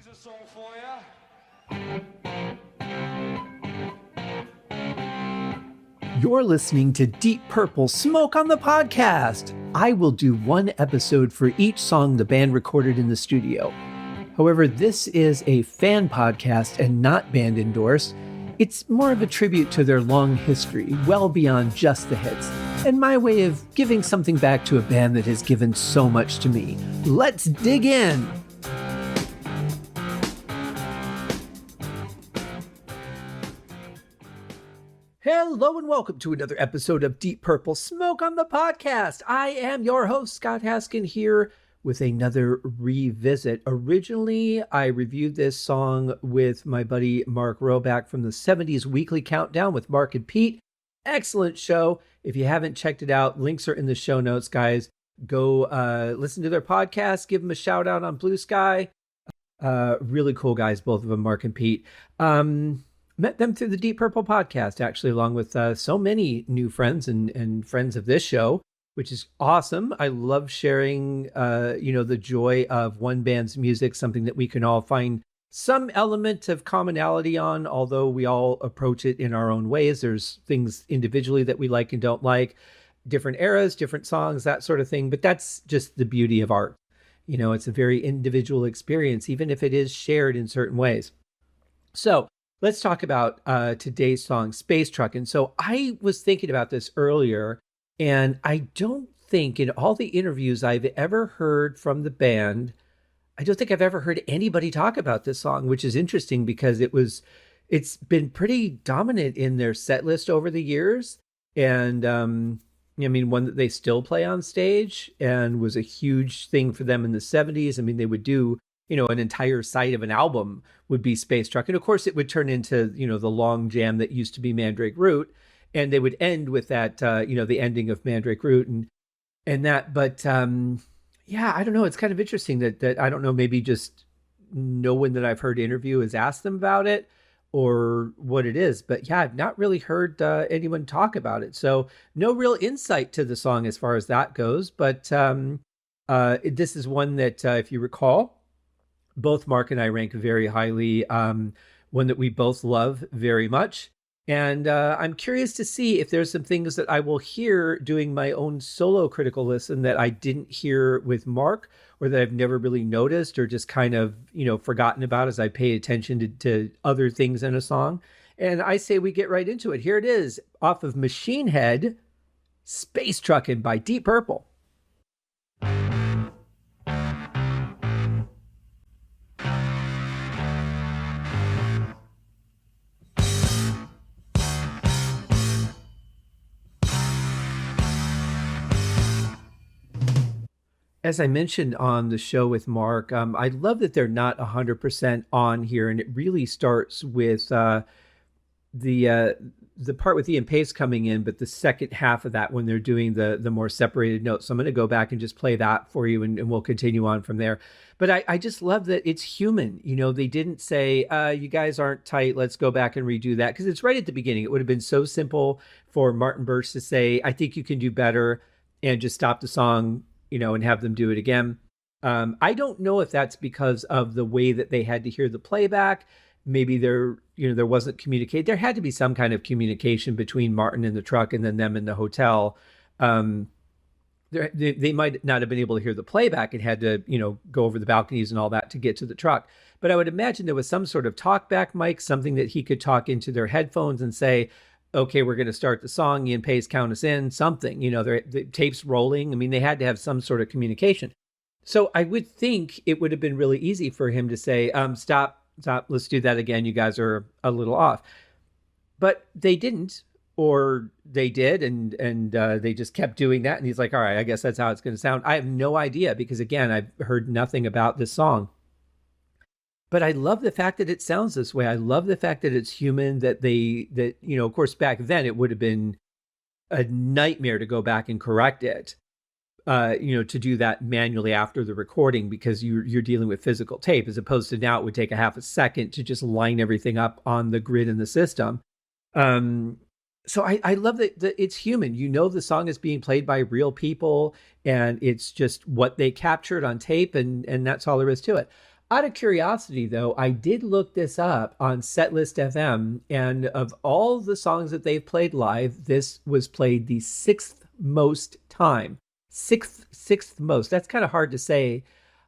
this song for you. You're listening to Deep Purple Smoke on the Podcast. I will do one episode for each song the band recorded in the studio. However, this is a fan podcast and not band endorsed. It's more of a tribute to their long history, well beyond just the hits, and my way of giving something back to a band that has given so much to me. Let's dig in! Hello and welcome to another episode of Deep Purple Smoke on the Podcast. I am your host, Scott Haskin, here with another revisit. Originally, I reviewed this song with my buddy Mark Roback from the 70s Weekly Countdown with Mark and Pete. Excellent show. If you haven't checked it out, links are in the show notes, guys. Go listen to their podcast, give them a shout out on Blue Sky. Really cool guys, both of them, Mark and Pete. Met them through the Deep Purple podcast, actually, along with so many new friends and friends of this show, which is awesome. I love sharing, the joy of one band's music, something that we can all find some element of commonality on, although we all approach it in our own ways. There's things individually that we like and don't like, different eras, different songs, that sort of thing. But that's just the beauty of art. You know, it's a very individual experience, even if it is shared in certain ways. So let's talk about today's song, Space Truckin'. So I was thinking about this earlier, and I don't think in all the interviews I've ever heard from the band, I don't think I've ever heard anybody talk about this song, which is interesting because it's been pretty dominant in their set list over the years. And one that they still play on stage and was a huge thing for them in the 70s. I mean, they would do an entire side of an album would be Space Truck. And of course it would turn into, the long jam that used to be Mandrake Root. And they would end with that, the ending of Mandrake Root and that. But I don't know. It's kind of interesting that I don't know, maybe just no one that I've heard interview has asked them about it or what it is. But yeah, I've not really heard anyone talk about it. So no real insight to the song as far as that goes. But this is one that, if you recall, both Mark and I rank very highly, one that we both love very much. And I'm curious to see if there's some things that I will hear doing my own solo critical listen that I didn't hear with Mark or that I've never really noticed or just kind of, forgotten about as I pay attention to other things in a song. And I say we get right into it. Here it is off of Machine Head, Space Truckin' by Deep Purple. As I mentioned on the show with Mark, I love that they're not 100% on here, and it really starts with the part with Ian Pace coming in, but the second half of that when they're doing the more separated notes. So I'm going to go back and just play that for you, and we'll continue on from there. But I just love that it's human. They didn't say, you guys aren't tight, let's go back and redo that, because it's right at the beginning. It would have been so simple for Martin Birch to say, I think you can do better, and just stop the song, and have them do it again. I don't know if that's because of the way that they had to hear the playback. Maybe there wasn't communicate. There had to be some kind of communication between Martin in the truck and then them in the hotel. They might not have been able to hear the playback and had to, go over the balconies and all that to get to the truck. But I would imagine there was some sort of talkback mic, something that he could talk into their headphones and say, okay, we're going to start the song. Ian Pace, count us in, something, the tape's rolling. I mean, they had to have some sort of communication. So I would think it would have been really easy for him to say, stop, let's do that again. You guys are a little off. But they didn't, or they did, and they just kept doing that. And he's like, all right, I guess that's how it's going to sound. I have no idea because, again, I've heard nothing about this song. But I love the fact that it sounds this way. I love the fact that it's human, that of course, back then it would have been a nightmare to go back and correct it, to do that manually after the recording because you're dealing with physical tape as opposed to now it would take a half a second to just line everything up on the grid in the system. So I love that it's human. The song is being played by real people and it's just what they captured on tape and that's all there is to it. Out of curiosity, though, I did look this up on Setlist FM, and of all the songs that they've played live, this was played the sixth most time. Sixth most. That's kind of hard to say,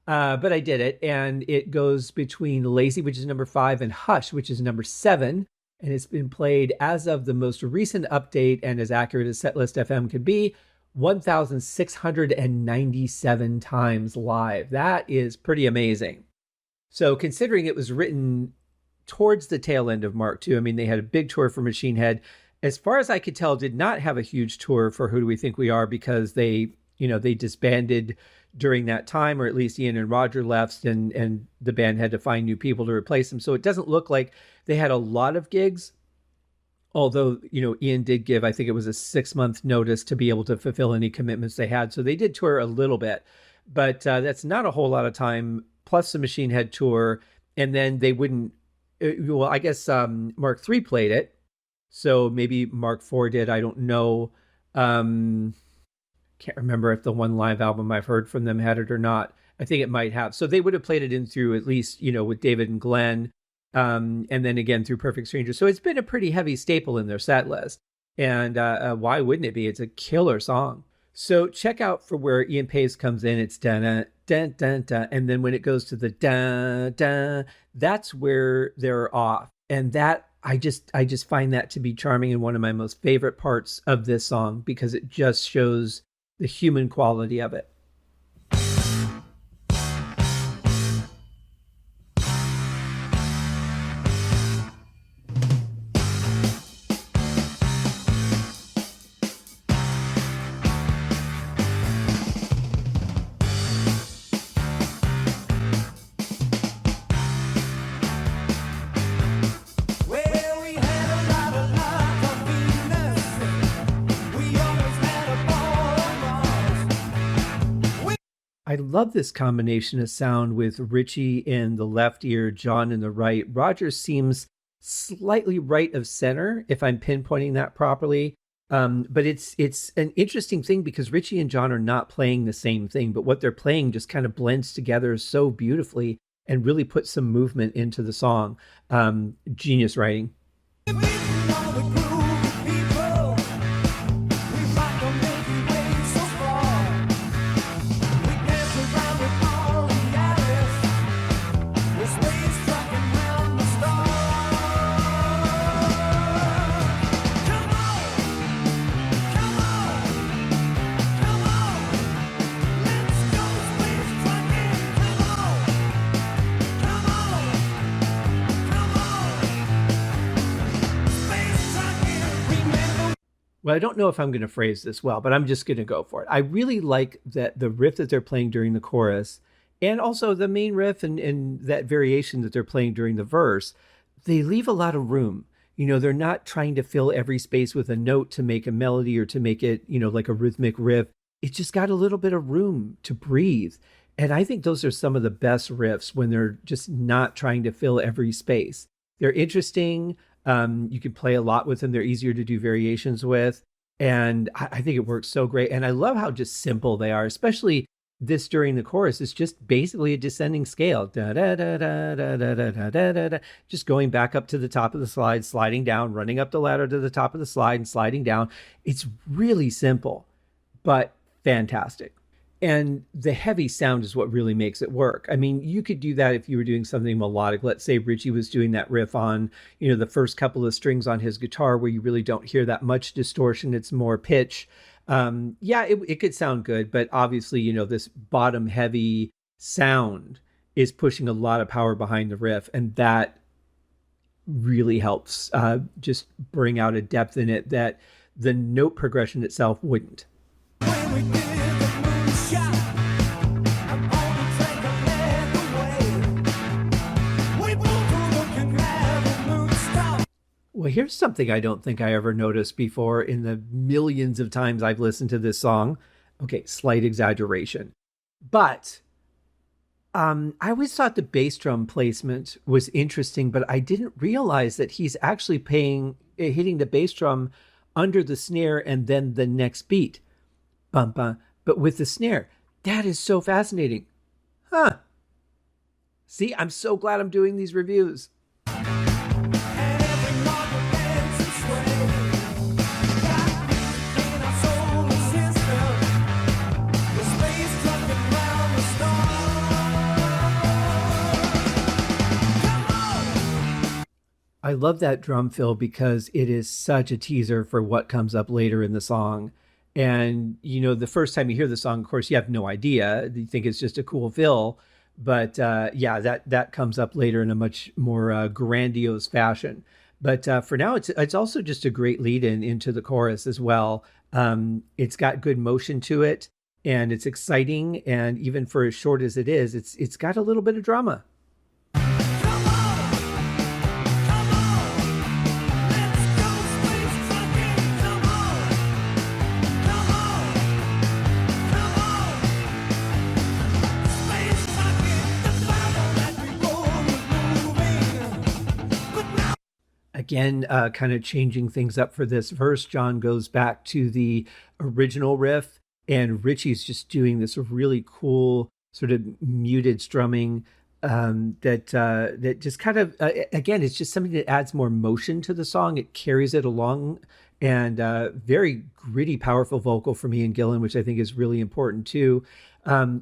but I did it, and it goes between Lazy, which is number 5, and Hush, which is number 7, and it's been played as of the most recent update, and as accurate as Setlist FM could be, 1,697 times live. That is pretty amazing. So considering it was written towards the tail end of Mark II, I mean, they had a big tour for Machine Head. As far as I could tell, did not have a huge tour for Who Do We Think We Are, because they disbanded during that time, or at least Ian and Roger left, and the band had to find new people to replace them. So it doesn't look like they had a lot of gigs. Although, Ian did give, I think it was a 6-month notice to be able to fulfill any commitments they had. So they did tour a little bit, but that's not a whole lot of time, plus the Machine Head tour. And then they wouldn't, well, I guess Mark III played it. So maybe Mark IV did. I don't know. Can't remember if the one live album I've heard from them had it or not. I think it might have. So they would have played it in through at least, with David and Glenn. And then again through Perfect Stranger. So it's been a pretty heavy staple in their set list. And why wouldn't it be? It's a killer song. So check out for where Ian Pace comes in. It's dun dun dun dun, and then when it goes to the dun dun, that's where they're off. And that I just find that to be charming and one of my most favorite parts of this song, because it just shows the human quality of it. I love this combination of sound with Richie in the left ear, John in the right. Roger seems slightly right of center, if I'm pinpointing that properly. But it's an interesting thing, because Richie and John are not playing the same thing, but what they're playing just kind of blends together so beautifully and really puts some movement into the song. Genius writing. Well, I don't know if I'm going to phrase this well, but I'm just going to go for it. I really like that the riff that they're playing during the chorus, and also the main riff and that variation that they're playing during the verse, they leave a lot of room. They're not trying to fill every space with a note to make a melody or to make it, like a rhythmic riff. It's just got a little bit of room to breathe. And I think those are some of the best riffs, when they're just not trying to fill every space. They're interesting. You can play a lot with them. They're easier to do variations with. And I think it works so great. And I love how just simple they are, especially this during the chorus. It's just basically a descending scale. Da, da, da, da, da, da, da, da, da, da. Just going back up to the top of the slide, sliding down, running up the ladder to the top of the slide and sliding down. It's really simple, but fantastic. And the heavy sound is what really makes it work. I mean, you could do that if you were doing something melodic. Let's say Richie was doing that riff on, the first couple of strings on his guitar, where you really don't hear that much distortion. It's more pitch. It could sound good, but obviously, this bottom heavy sound is pushing a lot of power behind the riff. And that really helps just bring out a depth in it that the note progression itself wouldn't. Well, here's something I don't think I ever noticed before in the millions of times I've listened to this song. Okay, slight exaggeration. But I always thought the bass drum placement was interesting, but I didn't realize that he's actually hitting the bass drum under the snare and then the next beat. Bum, bum, but with the snare. That is so fascinating. Huh. See, I'm so glad I'm doing these reviews. I love that drum fill because it is such a teaser for what comes up later in the song. And, the first time you hear the song, of course, you have no idea. You think it's just a cool fill. But yeah, that comes up later in a much more grandiose fashion. But for now, it's also just a great lead in into the chorus as well. It's got good motion to it, and it's exciting. And even for as short as it is, it's got a little bit of drama. Again, kind of changing things up for this verse. John goes back to the original riff, and Richie's just doing this really cool sort of muted strumming that just kind of again, it's just something that adds more motion to the song. It carries it along, and very gritty, powerful vocal from Ian Gillan, which I think is really important too.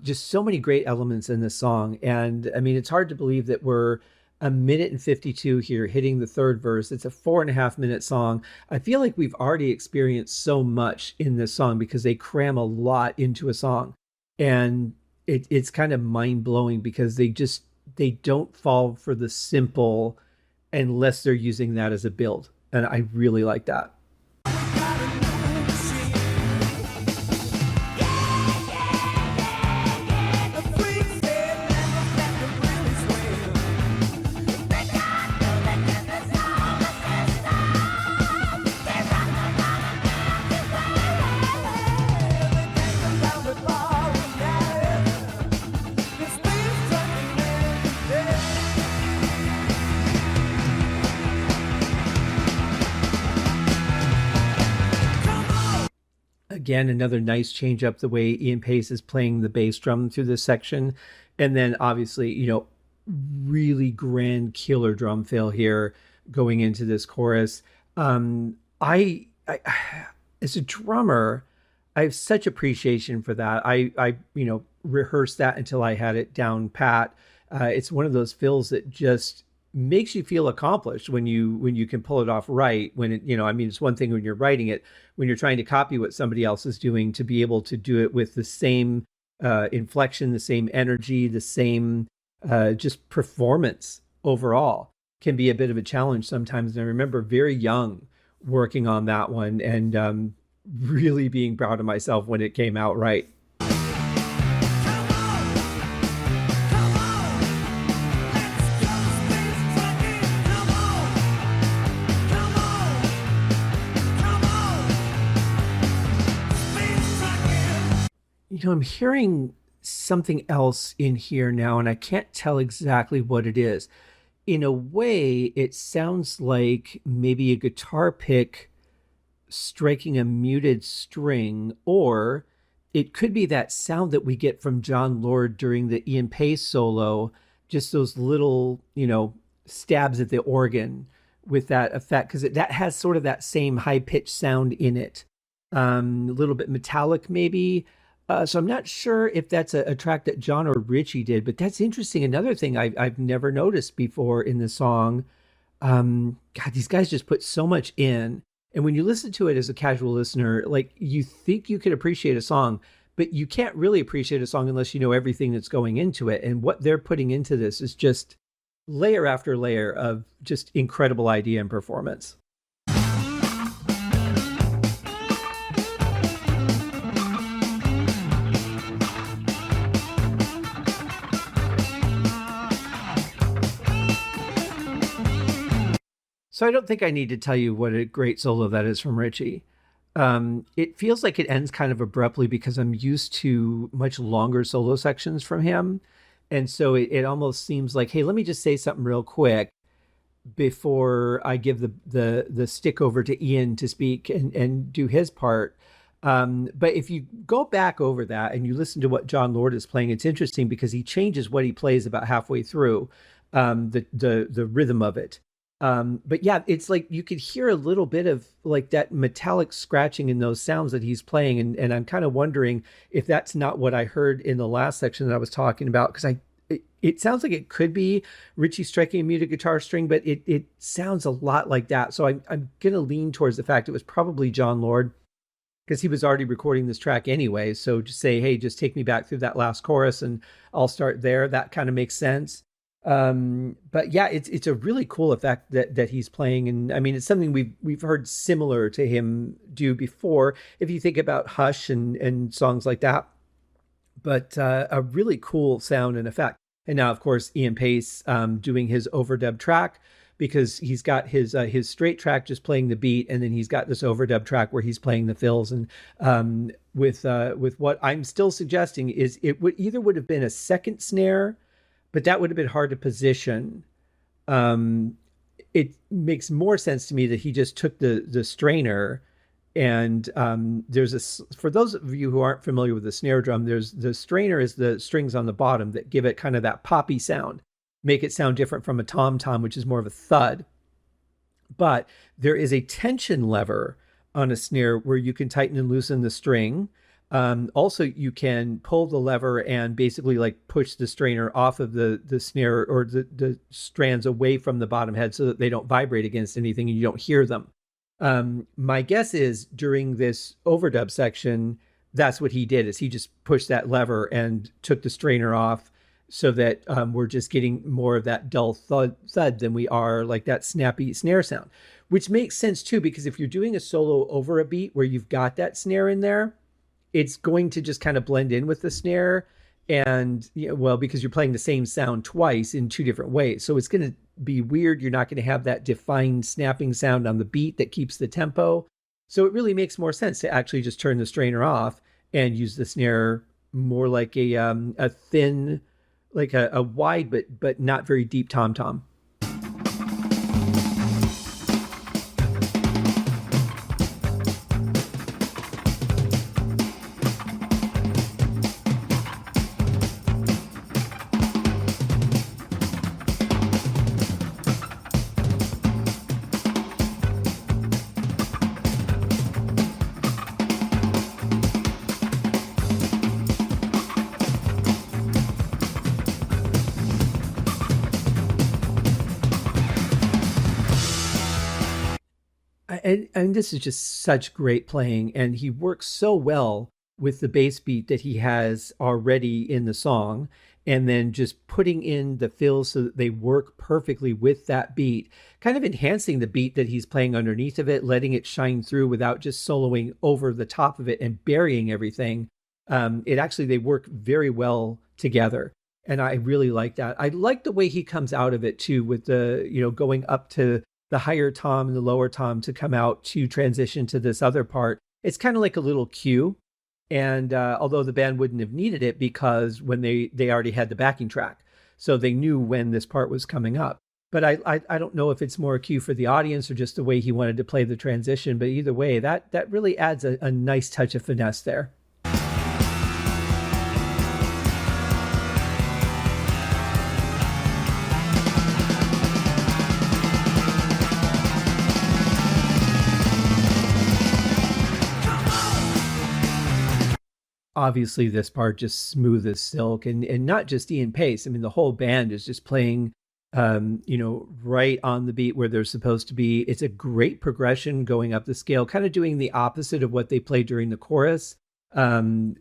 Just so many great elements in this song, and I mean, it's hard to believe that we're a minute and 52 here, hitting the third verse. It's a 4.5 minute song. I feel like we've already experienced so much in this song because they cram a lot into a song. And it's kind of mind blowing because they don't fall for the simple unless they're using that as a build. And I really like that. Again, another nice change up the way Ian Pace is playing the bass drum through this section. And then obviously, really grand killer drum fill here going into this chorus. I as a drummer, I have such appreciation for that. I rehearsed that until I had it down pat. It's one of those fills that just makes you feel accomplished when you can pull it off right. When it's one thing when you're writing it, when you're trying to copy what somebody else is doing, to be able to do it with the same inflection, the same energy, the same just performance overall can be a bit of a challenge sometimes. And I remember very young working on that one and really being proud of myself when it came out right. I'm hearing something else in here now, and I can't tell exactly what it is. In a way, it sounds like maybe a guitar pick striking a muted string, or it could be that sound that we get from John Lord during the Ian Pace solo, just those little, stabs at the organ with that effect, because that has sort of that same high-pitched sound in it. A little bit metallic, maybe. So I'm not sure if that's a track that John or Richie did, but that's interesting. Another thing I've never noticed before in the song. God, these guys just put so much in. And when you listen to it as a casual listener, like, you think you could appreciate a song, but you can't really appreciate a song unless you know everything that's going into it. And what they're putting into this is just layer after layer of just incredible idea and performance. So I don't think I need to tell you what a great solo that is from Richie. It feels like it ends kind of abruptly because I'm used to much longer solo sections from him. And so it almost seems like, hey, let me just say something real quick before I give the stick over to Ian to speak and do his part. But if you go back over that and you listen to what John Lord is playing, it's interesting because he changes what he plays about halfway through, the rhythm of it. But yeah, it's like you could hear a little bit of like that metallic scratching in those sounds that he's playing, and I'm kind of wondering if that's not what I heard in the last section that I was talking about, because it sounds like it could be Richie striking a muted guitar string, but it sounds a lot like that. So I'm gonna lean towards the fact it was probably John Lord, because he was already recording this track anyway. So just say, hey, just take me back through that last chorus and I'll start there. That kind of makes sense. But yeah, it's a really cool effect that he's playing. And I mean, it's something we've heard similar to him do before, if you think about Hush and songs like that. But a really cool sound and effect. And now, of course, Ian Pace doing his overdub track, because he's got his straight track just playing the beat, and then he's got this overdub track where he's playing the fills. And with what I'm still suggesting is it would have been a second snare, but that would have been hard to position. It makes more sense to me that he just took the strainer, and for those of you who aren't familiar with the snare drum, there's the strainer is the strings on the bottom that give it kind of that poppy sound, make it sound different from a tom-tom, which is more of a thud. But there is a tension lever on a snare where you can tighten and loosen the string. Also, you can pull the lever and basically like push the strainer off of the snare, or the strands away from the bottom head so that they don't vibrate against anything and you don't hear them. My guess is during this overdub section, that's what he did, is he just pushed that lever and took the strainer off, so that we're just getting more of that dull thud than we are like that snappy snare sound, which makes sense too, because if you're doing a solo over a beat where you've got that snare in there, it's going to just kind of blend in with the snare. And well, because you're playing the same sound twice in two different ways. So it's going to be weird. You're not going to have that defined snapping sound on the beat that keeps the tempo. So it really makes more sense to actually just turn the strainer off and use the snare more like a thin, like a wide but not very deep tom-tom. And this is just such great playing, and he works so well with the bass beat that he has already in the song, and then just putting in the fills so that they work perfectly with that beat, kind of enhancing the beat that he's playing underneath of it, letting it shine through without just soloing over the top of it and burying everything. They work very well together. And I really like that. I like the way he comes out of it too, with the, going up to the higher tom and the lower tom to come out to transition to this other part. It's kind of like a little cue. And although the band wouldn't have needed it, because when they already had the backing track, so they knew when this part was coming up. But I don't know if it's more a cue for the audience or just the way he wanted to play the transition. But either way, that really adds a nice touch of finesse there. Obviously, this part just smooth as silk, and not just Ian Pace. I mean, the whole band is just playing, right on the beat where they're supposed to be. It's a great progression going up the scale, kind of doing the opposite of what they play during the chorus. Because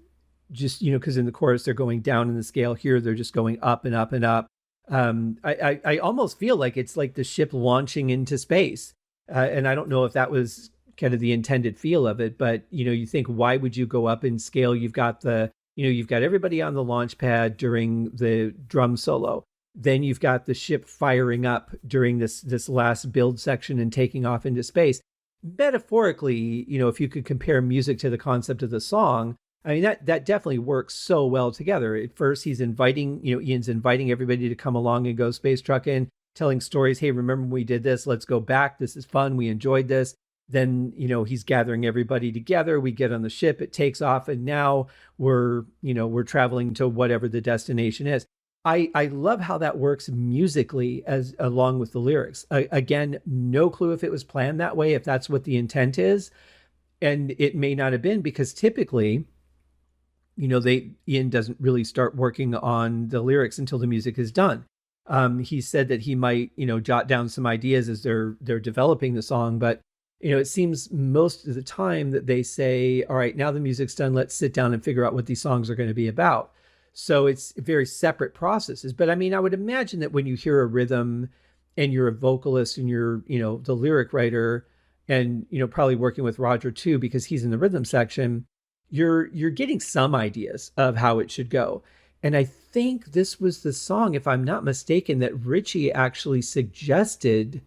in the chorus they're going down in the scale. Here they're just going up and up and up. I almost feel like it's like the ship launching into space, and I don't know if that was kind of the intended feel of it, but you think, why would you go up in scale? You've got everybody on the launch pad during the drum solo, then you've got the ship firing up during this last build section and taking off into space. Metaphorically, if you could compare music to the concept of the song, I mean, that definitely works so well together. At first he's inviting, Ian's inviting everybody to come along and go space trucking, telling stories. Hey, remember when we did this? Let's go back. This is fun. We enjoyed this. Then, he's gathering everybody together. We get on the ship, it takes off, and now we're traveling to whatever the destination is. I love how that works musically as along with the lyrics. Again, no clue if it was planned that way, if that's what the intent is. And it may not have been, because typically, Ian doesn't really start working on the lyrics until the music is done. He said that he might, jot down some ideas as they're developing the song, but it seems most of the time that they say, all right, now the music's done, let's sit down and figure out what these songs are going to be about. So it's very separate processes. But I mean, I would imagine that when you hear a rhythm and you're a vocalist and you're, the lyric writer, and, probably working with Roger too, because he's in the rhythm section, you're getting some ideas of how it should go. And I think this was the song, if I'm not mistaken, that Richie actually suggested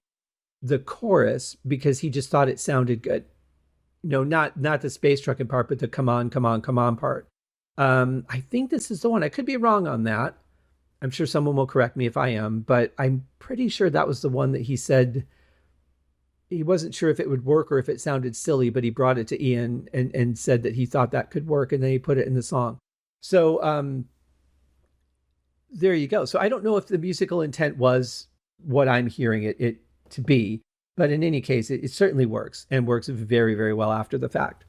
the chorus because he just thought it sounded good. Not the space trucking part, but the come on, come on, come on part. I think this is the one. I could be wrong on that. I'm sure someone will correct me if I am, but I'm pretty sure that was the one that he said he wasn't sure if it would work or if it sounded silly, but he brought it to Ian and said that he thought that could work, and then he put it in the song. So there you go. So I don't know if the musical intent was what I'm hearing it to be, but in any case, it certainly works, and works very, very well after the fact.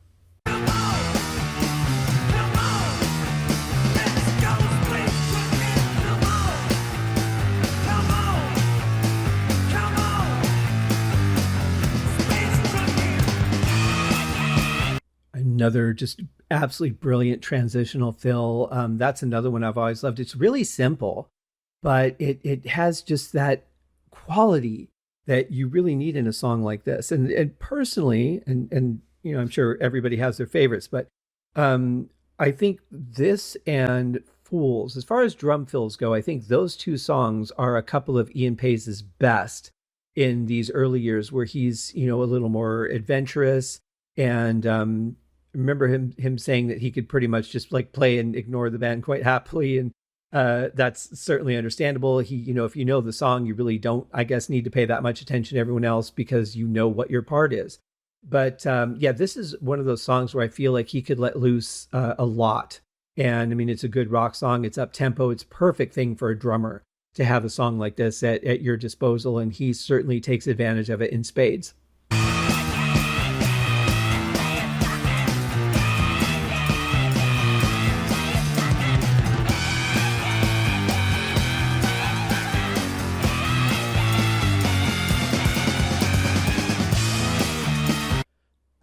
Another just absolutely brilliant transitional fill. That's another one I've always loved. It's really simple, but it has just that quality that you really need in a song like this. And personally, and I'm sure everybody has their favorites, but I think this and Fools, as far as drum fills go, I think those two songs are a couple of Ian Pace's best in these early years, where he's a little more adventurous. And remember him saying that he could pretty much just like play and ignore the band quite happily, and that's certainly understandable. He, if you know the song, you really don't, I guess, need to pay that much attention to everyone else because you know what your part is. But yeah, this is one of those songs where I feel like he could let loose a lot. And I mean, it's a good rock song. It's up tempo. It's a perfect thing for a drummer to have a song like this at your disposal, and he certainly takes advantage of it in spades.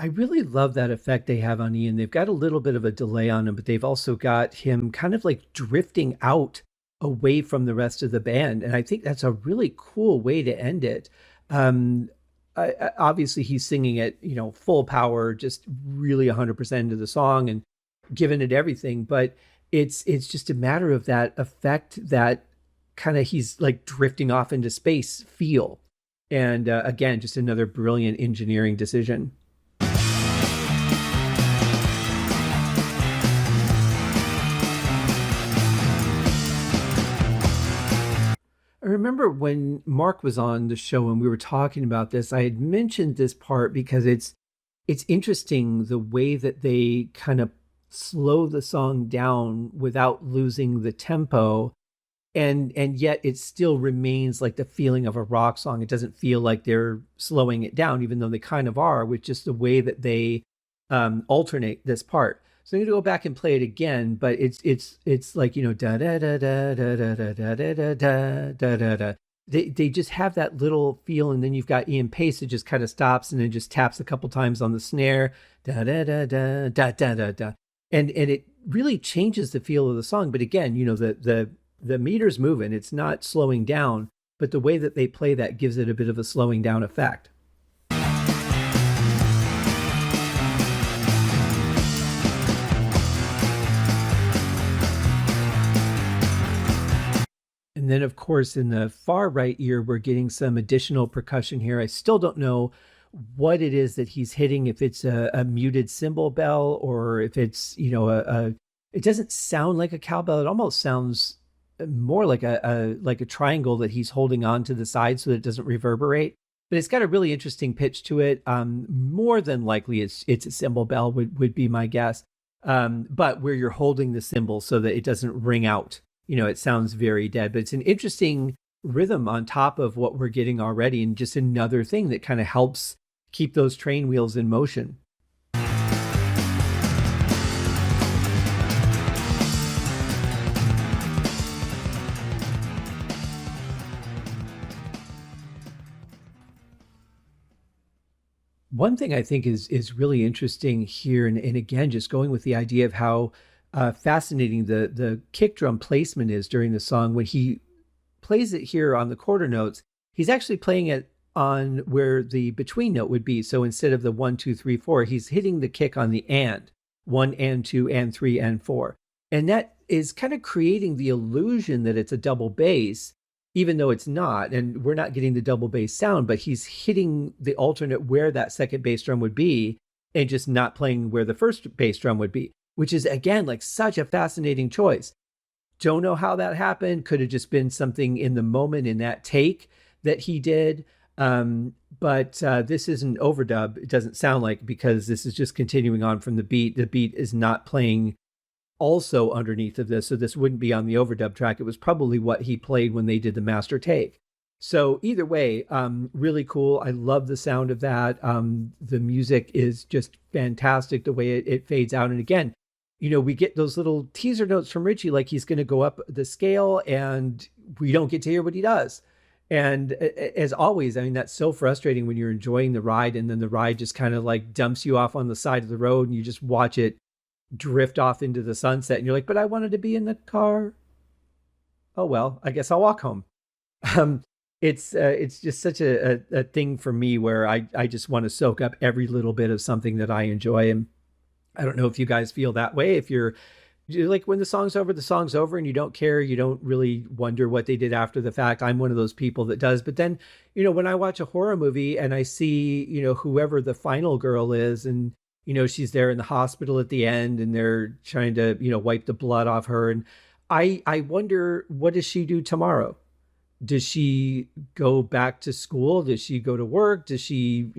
I really love that effect they have on Ian. They've got a little bit of a delay on him, but they've also got him kind of like drifting out away from the rest of the band. And I think that's a really cool way to end it. Obviously, he's singing at, full power, just really 100% into the song and giving it everything. But it's just a matter of that effect, that kind of he's like drifting off into space feel. And again, just another brilliant engineering decision. I remember when Mark was on the show and we were talking about this, I had mentioned this part because it's interesting the way that they kind of slow the song down without losing the tempo, and yet it still remains like the feeling of a rock song. It doesn't feel like they're slowing it down, even though they kind of are, with just the way that they alternate this part. So I'm going to go back and play it again, but it's like, da da da da da da da da da da da da da. They just have that little feel, and then you've got Ian Pace that just kind of stops and then just taps a couple times on the snare, da da da da da da da da, and it really changes the feel of the song. But again, the meter's moving; it's not slowing down, but the way that they play that gives it a bit of a slowing down effect. And then, of course, in the far right ear, we're getting some additional percussion here. I still don't know what it is that he's hitting, if it's a muted cymbal bell or if it's, it doesn't sound like a cowbell. It almost sounds more like a triangle that he's holding on to the side so that it doesn't reverberate. but it's got a really interesting pitch to it. More than likely, it's a cymbal bell would be my guess. But where you're holding the cymbal so that it doesn't ring out, it sounds very dead. But it's an interesting rhythm on top of what we're getting already, and just another thing that kind of helps keep those train wheels in motion. One thing I think is really interesting here, and again, just going with the idea of how fascinating the kick drum placement is during the song. When he plays it here on the quarter notes, he's actually playing it on where the between note would be. So instead of the 1, 2, 3, 4, he's hitting the kick on the and 1 and 2 and 3 and 4. And that is kind of creating the illusion that it's a double bass, even though it's not, and we're not getting the double bass sound, but he's hitting the alternate where that second bass drum would be and just not playing where the first bass drum would be, which is, again, like such a fascinating choice. Don't know how that happened. Could have just been something in the moment in that take that he did. But this is an overdub. It doesn't sound like, because this is just continuing on from the beat. The beat is not playing also underneath of this, so this wouldn't be on the overdub track. It was probably what he played when they did the master take. So either way, really cool. I love the sound of that. The music is just fantastic, the way it fades out. And again, we get those little teaser notes from Richie, like he's going to go up the scale, and we don't get to hear what he does. And as always, I mean, that's so frustrating when you're enjoying the ride and then the ride just kind of like dumps you off on the side of the road and you just watch it drift off into the sunset, and you're like, but I wanted to be in the car. Oh, well, I guess I'll walk home. It's just such a thing for me where I just want to soak up every little bit of something that I enjoy. And I don't know if you guys feel that way. If you're like, when the song's over and you don't care, you don't really wonder what they did after the fact. I'm one of those people that does. But then, when I watch a horror movie and I see, whoever the final girl is, and she's there in the hospital at the end and they're trying to, wipe the blood off her. And I wonder, what does she do tomorrow? Does she go back to school? Does she go to work? Does she,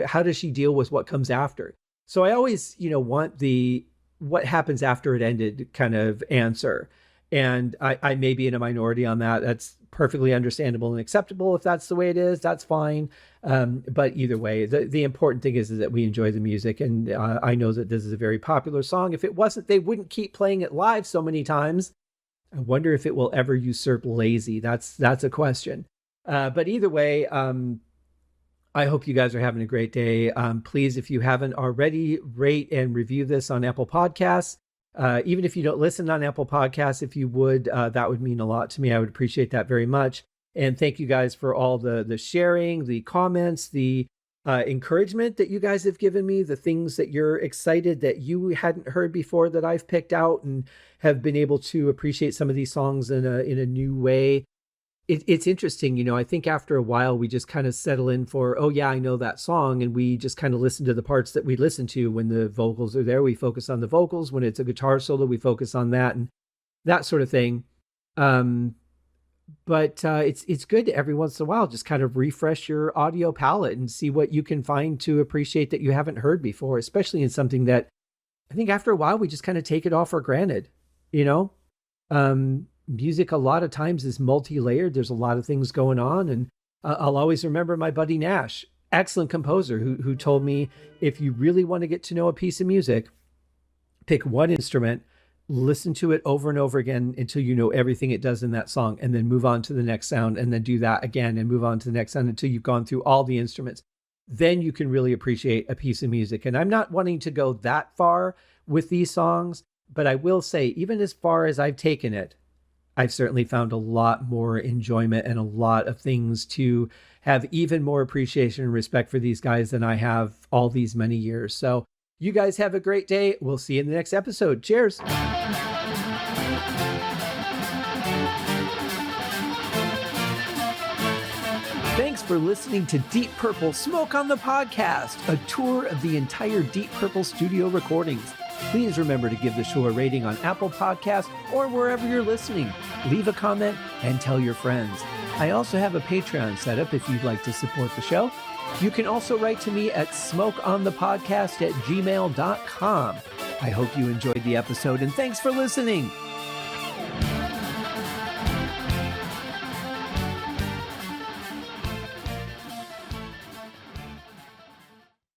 how does she deal with what comes after? So I always, want the what happens after it ended kind of answer. And I may be in a minority on that. That's perfectly understandable and acceptable. If that's the way it is, that's fine. But either way, the important thing is that we enjoy the music. And I know that this is a very popular song. If it wasn't, they wouldn't keep playing it live so many times. I wonder if it will ever usurp Lazy. That's a question. But either way, I hope you guys are having a great day. Please, if you haven't already, rate and review this on Apple Podcasts. Even if you don't listen on Apple Podcasts, if you would, that would mean a lot to me. I would appreciate that very much. And thank you guys for all the sharing, the comments, the encouragement that you guys have given me, the things that you're excited that you hadn't heard before that I've picked out and have been able to appreciate some of these songs in a new way. It's interesting, I think after a while we just kind of settle in for, oh yeah, I know that song. And we just kind of listen to the parts that we listen to. When the vocals are there, we focus on the vocals. When it's a guitar solo, we focus on that and that sort of thing. But it's good to every once in a while just kind of refresh your audio palette and see what you can find to appreciate that you haven't heard before, especially in something that I think after a while we just kind of take it all for granted, Music a lot of times is multi-layered. There's a lot of things going on. And I'll always remember my buddy Nash, excellent composer, who told me, if you really want to get to know a piece of music, pick one instrument, listen to it over and over again until you know everything it does in that song, and then move on to the next sound, and then do that again and move on to the next sound until you've gone through all the instruments. Then you can really appreciate a piece of music. And I'm not wanting to go that far with these songs, but I will say, even as far as I've taken it, I've certainly found a lot more enjoyment and a lot of things to have even more appreciation and respect for these guys than I have all these many years. So you guys have a great day. We'll see you in the next episode. Cheers. Thanks for listening to Deep Purple Smoke on the Podcast, a tour of the entire Deep Purple studio recordings. Please remember to give the show a rating on Apple Podcasts or wherever you're listening. Leave a comment and tell your friends. I also have a Patreon set up if you'd like to support the show. You can also write to me at smokeonthepodcast@gmail.com. I hope you enjoyed the episode, and thanks for listening.